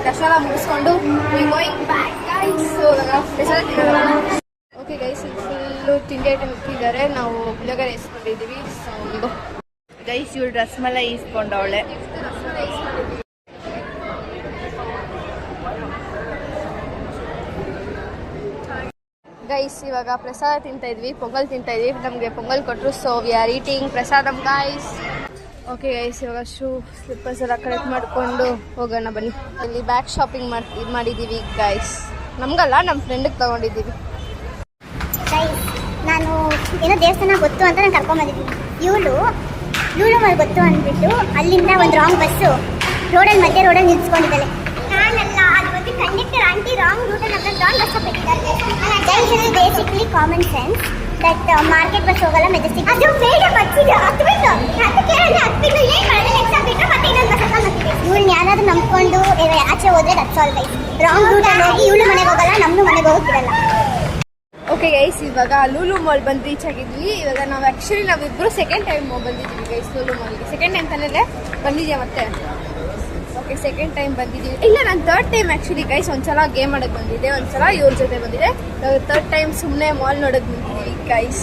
ದರ್ಶನ ಮುಗಿಸ್ಕೊಂಡು going back guys. Okay guys, full ತಿಂಡಿ ಐಟಮ್ ಇಟ್ಟಿದ್ದಾರೆ. ನಾವು ಪುಳಿಯೋಗರೆ ಇಸ್ಕೊಂಡಿದ್ದೀವಿ. ಸೊ ಗೈಸ್ ಇವಳು ರಸಮಲೈ ಇಸ್ಕೊಂಡವಳೆ. ಗೈಸ್ ಇವಾಗ ಪ್ರಸಾದ ತಿಂತಾ ಇದ್ವಿ, ಪೊಂಗಲ್ ತಿಂತಾ ಇದ್ವಿ. ನಮಗೆ ಪೊಂಗಲ್ ಕೊಟ್ಟರು. So we are eating prasadam guys. Okay guys, ಇವಾಗ ಶೂ ಸ್ಲಿಪ್ಪರ್ಸ್ ಎಲ್ಲ ಕಲೆಕ್ಟ್ ಮಾಡಿಕೊಂಡು ಹೋಗೋಣ ಬನ್ನಿ. ಇಲ್ಲಿ ಬ್ಯಾಗ್ ಶಾಪಿಂಗ್ ಮಾಡಿದ್ದೀವಿ ಗೈಸ್. ನಮಗಲ್ಲ, ನಮ್ಮ ಫ್ರೆಂಡಿಗೆ ತೊಗೊಂಡಿದ್ದೀವಿ. ನಾನು ಏನೋ ದೇವಸ್ಥಾನ ಗೊತ್ತು ಅಂತ ನಾನು ಕರ್ಕೊಂಬಂದಿದ್ದೀನಿ. ಇವಳು ಲೂಲು ಮಾಲ್ ಗೊತ್ತು ಅಂದ್ಬಿಟ್ಟು ಅಲ್ಲಿಂದ ಒಂದು ರಾಂಗ್ ಬಸ್ಸು ಮಧ್ಯೆ ರೋಡಲ್ಲಿ ನಿಲ್ಸ್ಕೊಂಡಿದ್ದಾಳೆ. ನಾನಲ್ಲ, ಅದು ಒಂದು ಕಂಡಕ್ಟರ್ ಆಂಟಿ ರಾಂಗ್ ರೂಟಲ್ಲಿ ನಮ್ಮನ್ನ ರಾಂಗ್ ಬಸ್ ಬಿಟ್ಟಿದ್ದಾರೆ. Basically common sense that market bus ಹೋಗಲ್ಲ, ಮೆಜೆಸ್ಟಿಕ್. ಅದು ಬೇಗ ಬಚ್ಚಿದೆ, ಹತ್ಬಿಟ್ಟು ಏನು ಮಾಡಿದ್ರೆ ಎಕ್ಸಾಮ್ ಬಿಟ್ಟು ಮತ್ತೆ ಇನ್ನೊಂದು ಬಸ್ ಹತ್ಕೊಂಡಿದ್ದೀವಿ. ಇವಳನ್ನ ಯಾರಾದ್ರೂ ನಂಬ್ಕೊಂಡು ಆಚೆ ಹೋದ್ರೆ ದಟ್ಸ್ ಆಲ್ ಗೈಸ್. ರಾಂಗ್ ರೂಟಲ್ಲಿ ಹೋಗಿ ಇವಳು ಮನೆಗೆ ಹೋಗಲ್ಲ, ನಮ್ಮನ್ನು ಮನೆಗೆ ಹೋಗ್ತಿರಲ್ಲ. ಓಕೆ ಗೈಸ್, ಇವಾಗ ಲೂಲು ಮಾಲ್ ಬಂದು ರೀಚ್ ಆಗಿದ್ವಿ. ಇವಾಗ ನಾವಿಬ್ಬರು ಸೆಕೆಂಡ್ ಟೈಮ್ ಬಂದಿದ್ದೀವಿ ಗೈಸ್ ಲೂಲು ಮಾಲ್ಗೆ. ಸೆಕೆಂಡ್ ಟೈಮ್ ತಾನೇ ಬಂದಿದ್ಯಾ ಮತ್ತೆ? ಓಕೆ, ಸೆಕೆಂಡ್ ಟೈಮ್ ಬಂದಿದ್ದೀವಿ. ಇಲ್ಲ, ನಾನು ಥರ್ಡ್ ಟೈಮ್ ಆ್ಯಕ್ಚುಲಿ ಗೈಸ್. ಒಂದ್ಸಲ ಗೇಮ್ ಆಡೋಕ್ಕೆ ಬಂದಿದ್ದೆ, ಒಂದ್ಸಲ ಇವ್ರ ಜೊತೆ ಬಂದಿದ್ದೆ. ಥರ್ಡ್ ಟೈಮ್ ಸುಮ್ಮನೆ ಮಾಲ್ ನೋಡೋಕೆ ಬಂದಿದ್ದೀವಿ ಗೈಸ್.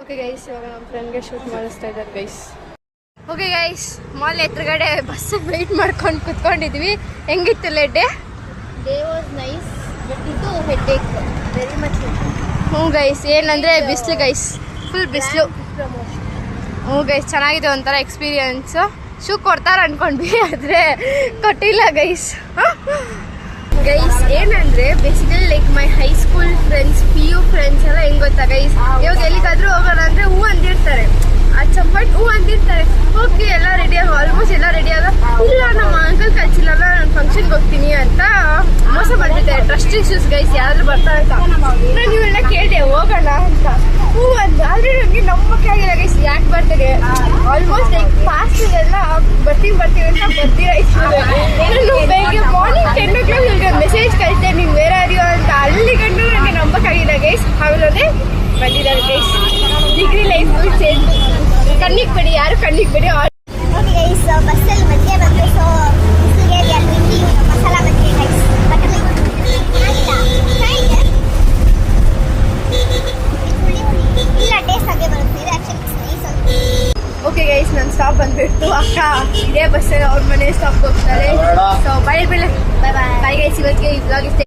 ಓಕೆ ಗೈಸ್, ಇವಾಗ ನಮ್ಮ ಫ್ರೆಂಡ್ಗೆ ಶೂಟ್ ಮಾಡಿಸ್ತಾ ಇದ್ದಾರೆ ಗೈಸ್. ಓಕೆ ಗೈಸ್, ಮಾಲ್ ಎದುರುಗಡೆ ಬಸ್ ವೆಯ್ಟ್ ಮಾಡ್ಕೊಂಡು ಕುತ್ಕೊಂಡಿದ್ವಿ. ಹೆಂಗಿತ್ತು day? Day was nice, but ಇದು ಹೆಡ್ಏಕ್ ವೆರಿ ಮಚ್. ಹ್ಞೂ ಗೈಸ್, ಏನಂದರೆ ಬಿಸಿಲು ಗೈಸ್, ಫುಲ್ ಬಿಸಿಲು. ಹ್ಞೂ ಗೈಸ್, ಚೆನ್ನಾಗಿದೆ ಒಂಥರ ಎಕ್ಸ್ಪೀರಿಯನ್ಸು. ಶೂ ಕೊಡ್ತಾರೆ ಅಂದ್ಕೊಂಡ್ವಿ, ಆದರೆ ಕೊಟ್ಟಿಲ್ಲ ಗೈಸ್. ಗೈಸ್ ಏನಂದರೆ basically like my high school friends, PU friends ಎಲ್ಲ ಹೆಂಗೆ ಗೊತ್ತಾ ಗೈಸ್, ಇವಾಗ ಎಲ್ಲಿಗಾದ್ರೂ ಹೋಗೋಣ ಅಂದರೆ ಹೂ ಅಂದಿರ್ತಾರೆ. ಅದು ಚಂಪಟ್ ಹೂ ಅಂದಿರ್ತಾರೆ. ಓಕೆ, ಎಲ್ಲ ರೆಡಿಯಾಗ ಆಲ್ಮೋಸ್ಟ್ ಎಲ್ಲ ರೆಡಿಯಾಗ, ಇಲ್ಲ ನಮ್ಮ ಅಂಕಲ್ ಕಳ್ಸಿಲ್ಲ, ನಾನು ಫಂಕ್ಷನ್ಗೆ ಹೋಗ್ತೀನಿ ಅಂತ ಮೋಸ ಮಾಡಿಬಿಟ್ಟೆ. ಟ್ರಸ್ಟ್ ಇಶ್ಯೂಸ್ ಗೈಸ್, ಯಾರಾದ್ರೂ ಬರ್ತಾರೆ ಅಂತ ನಾನು ಇವೆಲ್ಲ ಕೇಳಿದೆ ಹೋಗೋಣ ಅಂತ. ಹೂ ಅಂತ, ಆದರೆ ನನಗೆ ನಂಬಕ್ಕೆ ಆಗಿಲ್ಲ ಗೈಸ್. ಯಾಕೆ ಬರ್ತಾರೆ ಆಲ್ಮೋಸ್ಟ್ ಲೈಕ್ ಫಾಸ್ಟ್ ಎಲ್ಲ ಬರ್ತೀವಿ ಅಂತ ಬರ್ತೀರಾಯ್ತು. ನಾನು ಬೆಳಿಗ್ಗೆ ಮಾರ್ನಿಂಗ್ 10 o'clock ಇವ್ರಿಗೆ ಮೆಸೇಜ್ ಕಳಿಸಿದೆ, ನೀನು ಬೇರೆ ಅರಿಯೋ ಅಂತ. ಅಲ್ಲಿ ಗಂಡು ನನಗೆ ನಂಬಕ್ಕಾಗಿಲ್ಲ ಗೈಸ್. ಆಮೇಲೆ ಬಂದಿದ್ದಾರೆ guys. Degree life full change. ಕಣ್ಣಿಗೆ ಬಿಡಿ, ಯಾರು ಕಣ್ಣಿಗೆ ಬಿಡಿ. ಓಕೆ ಗೈಸ್, ಬಸ್ಸಲ್ಲಿ ಮಧ್ಯೆ ಬಂದು ಸೊ ಬಿಸಿಲಿಗೆ ಅಲ್ಲಿ ಮಸಾಲ ಮಧ್ಯೆ ಗೈಸ್ ಇಲ್ಲ ಟೇಸ್ಟ್ ಹಾಗೆ ಬರುತ್ತೆ. ಇದು ಆ್ಯಕ್ಚುಲಿ. ಓಕೆ ಗೈಸ್, ನನ್ನ ಸ್ಟಾಪ್ ಬಂದ್ಬಿಟ್ಟು ಅಕ್ಕ ಇದೇ ಬಸ್ಸಲ್ಲಿ ಅವ್ರ ಮನೆ ಸ್ಟಾಪ್ ಹೋಗ್ತಾರೆ. ಸೊ ಬೈ ಗೈಸ್, ಇವತ್ತಿಗೆ ಈ ಬ್ಲಾಗ್ ಇಷ್ಟ.